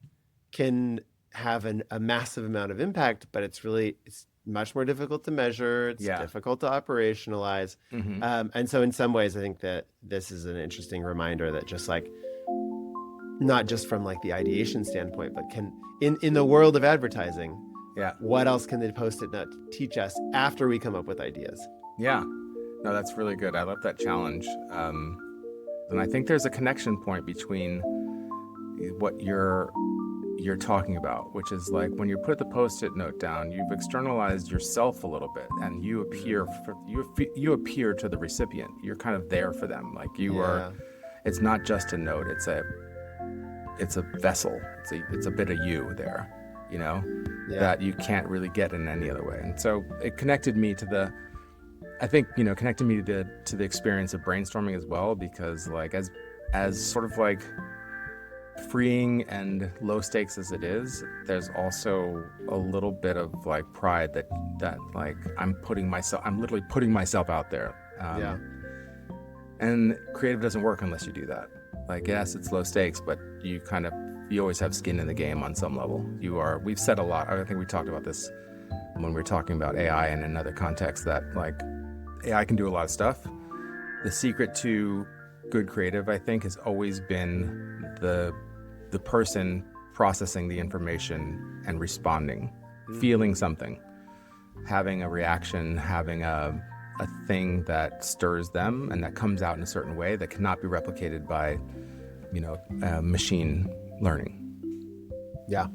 can have a massive amount of impact, but it's much more difficult to measure. It's difficult to operationalize. And so in some ways, I think that this is an interesting reminder that just like, not just from like the ideation standpoint, but in the world of advertising, what else can the Post-it note teach us after we come up with ideas? Yeah. No, that's really good. I love that challenge. And I think there's a connection point between what you're talking about, which is like when you put the Post-it note down, you've externalized yourself a little bit, and you appear to the recipient. You're kind of there for them. Like you are. It's not just a note. It's a vessel. It's a bit of you there, you know, that you can't really get in any other way. And so it connected me to the experience of brainstorming as well, because like as sort of like freeing and low stakes as it is, there's also a little bit of like pride that like I'm literally putting myself out there. And creative doesn't work unless you do that. Like, yes, it's low stakes, but you always have skin in the game on some level. We've said a lot. I think we talked about this when we were talking about AI in another context, that like AI can do a lot of stuff. The secret to good creative, I think, has always been the person processing the information and responding, feeling something, having a reaction, having a thing that stirs them and that comes out in a certain way that cannot be replicated by, machine learning. Yeah.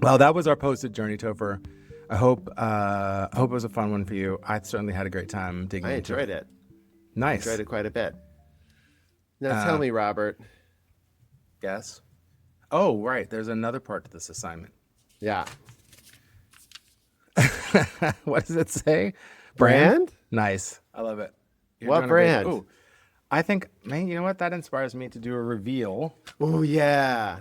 Well, that was our Post-it journey, Topher. I hope it was a fun one for you. I certainly had a great time digging into it. I enjoyed it. Nice. I enjoyed it quite a bit. Now tell me, Robert. Yes? Oh, right. There's another part to this assignment. Yeah. What does it say? Brand? Nice. I love it. What brand? Ooh, I think, man, you know what? That inspires me to do a reveal. Oh, yeah.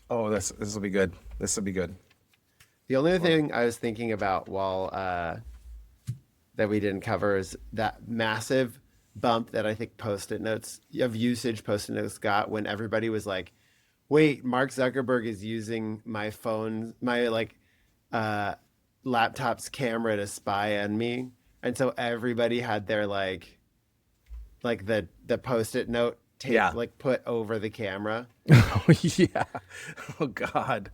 Oh, this will be good. This will be good. The only other thing I was thinking about while that we didn't cover is that massive bump that I think Post-it notes got when everybody was like, wait, Mark Zuckerberg is using my phone, my laptop's camera to spy on me. And so everybody had their like the Post-it note tape like put over the camera. Oh, yeah. Oh, God.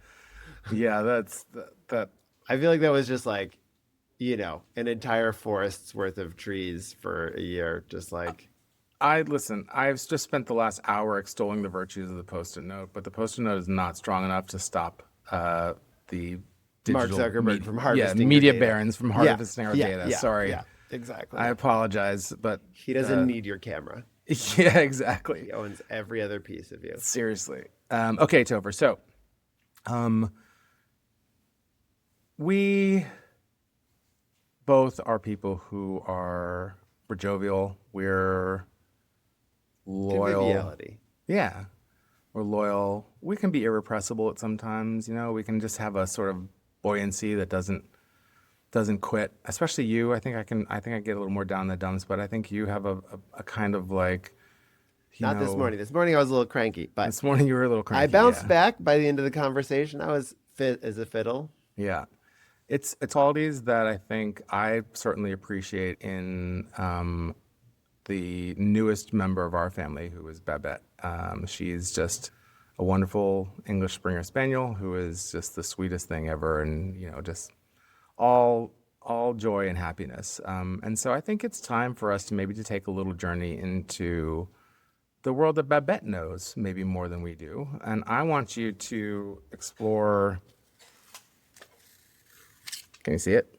Yeah, that. I feel like that was just like, an entire forest's worth of trees for a year. Just like, I've just spent the last hour extolling the virtues of the Post-it note, but the Post-it note is not strong enough to stop the Mark Zuckerberg from harvesting media data. barons from harvesting our data. Sorry. Yeah, exactly. I apologize, but he doesn't need your camera. Yeah, exactly. He owns every other piece of you. Seriously. Okay, Topher. So, we both are people who we're jovial, we're loyal. Conviviality. Yeah. We're loyal. We can be irrepressible at sometimes, we can just have a sort of buoyancy that doesn't quit. Especially you. I think I get a little more down in the dumps, but I think you have a kind of like, Not this morning. This morning I was a little cranky, but this morning you were a little cranky. I bounced back by the end of the conversation. I was fit as a fiddle. Yeah. It's qualities that I think I certainly appreciate in the newest member of our family, who is Babette. She's just a wonderful English Springer Spaniel who is just the sweetest thing ever, and just all joy and happiness. And so I think it's time for us to take a little journey into the world that Babette knows maybe more than we do. And I want you to explore Can you see it?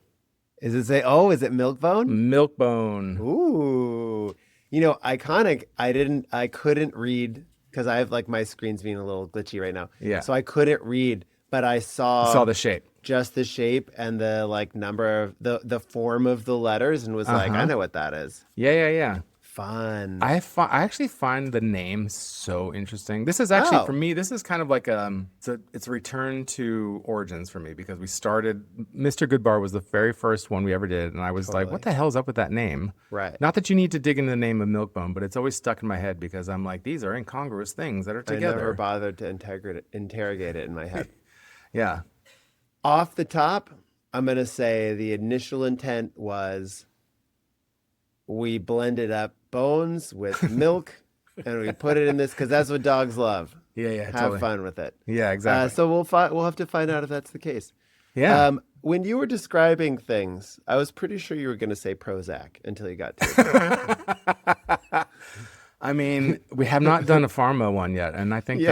Is it Milkbone? Milkbone. Ooh. Iconic. I couldn't read because I have like my screen's being a little glitchy right now. Yeah. So I couldn't read, but I saw the shape. Just the shape and the like number of the form of the letters and was like, I know what that is. Yeah. Fun. I actually find the name so interesting. This is actually, for me, this is kind of like it's a return to origins for me because we started, Mr. Goodbar was the very first one we ever did. And I was like, what the hell's up with that name? Right. Not that you need to dig into the name of Milkbone, but it's always stuck in my head because I'm like, these are incongruous things that are together. I never bothered to interrogate it in my head. Yeah. Off the top, I'm going to say the initial intent was we blended up bones with milk and we put it in this because that's what dogs love. Yeah, Have totally. fun with it. Yeah, exactly. So we'll have to find out if that's the case. Yeah. When you were describing things, I was pretty sure you were going to say Prozac until you got to it. I mean, we have not done a pharma one yet, and I think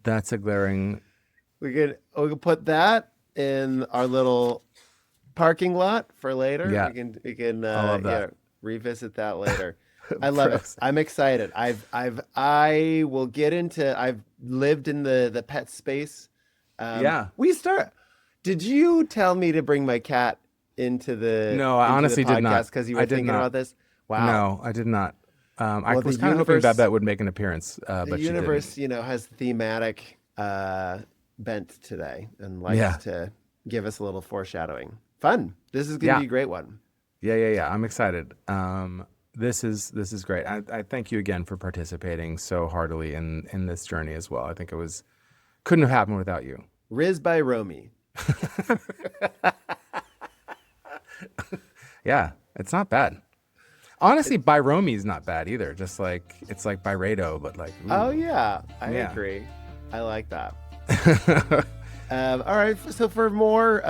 that's a glaring. We could put that in our little parking lot for later. Yeah. We can I love that. revisit that later. I love it. I'm excited. I will get into. I've lived in the pet space. Did you tell me to bring my cat into the? No, I honestly did not. Because you were thinking about this. Wow. No, I did not. I was kind of hoping Babette would make an appearance, but the she didn't. universe, has thematic bent today and likes to give us a little foreshadowing. Fun. This is going to be a great one. Yeah. I'm excited. This is great. I thank you again for participating so heartily in this journey as well. I think couldn't have happened without you. Riz by Romy. Yeah, it's not bad. Honestly, by Romy is not bad either. Just like it's like Byredo, but like. Ooh. Oh yeah, I agree. I like that. All right, so for more,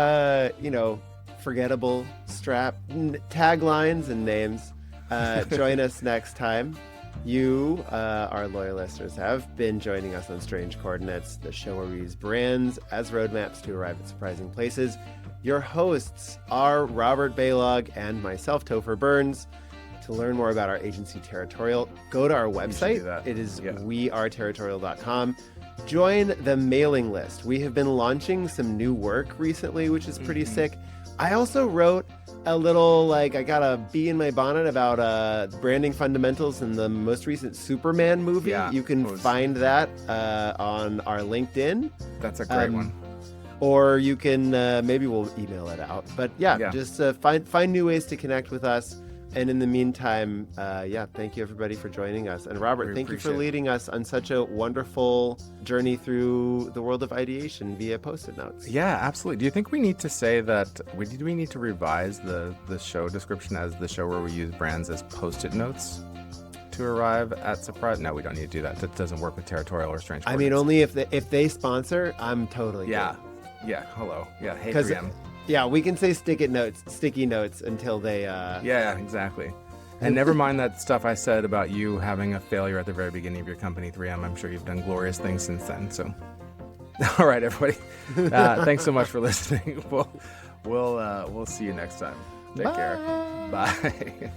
forgettable taglines and names, join us next time. You, our loyal listeners, have been joining us on Strange Coordinates, the show where we use brands as roadmaps to arrive at surprising places. Your hosts are Robert Balog and myself, Topher Burns. To learn more about our agency Territorial, go to our website. It is weareterritorial.com. Join the mailing list. We have been launching some new work recently, which is pretty sick. I also wrote a little, I got a bee in my bonnet about branding fundamentals in the most recent Superman movie. Yeah, you can find that on our LinkedIn. That's a great one. Or you can, maybe we'll email it out. But just find new ways to connect with us. And in the meantime, thank you everybody for joining us. And Robert, thank you for leading us on such a wonderful journey through the world of ideation via Post-it notes. Yeah, absolutely. Do you think we need to say that, do we need to revise the show description as the show where we use brands as Post-it notes to arrive at surprise? No, we don't need to do that. That doesn't work with Territorial or Strange Coordinates. I mean, only if they sponsor, I'm totally good. Yeah, hello. Yeah, hey 3M. Yeah, we can say sticky notes until they... Yeah, exactly. And never mind that stuff I said about you having a failure at the very beginning of your company, 3M. I'm sure you've done glorious things since then. So, all right, everybody. Thanks so much for listening. We'll see you next time. Take care. Bye.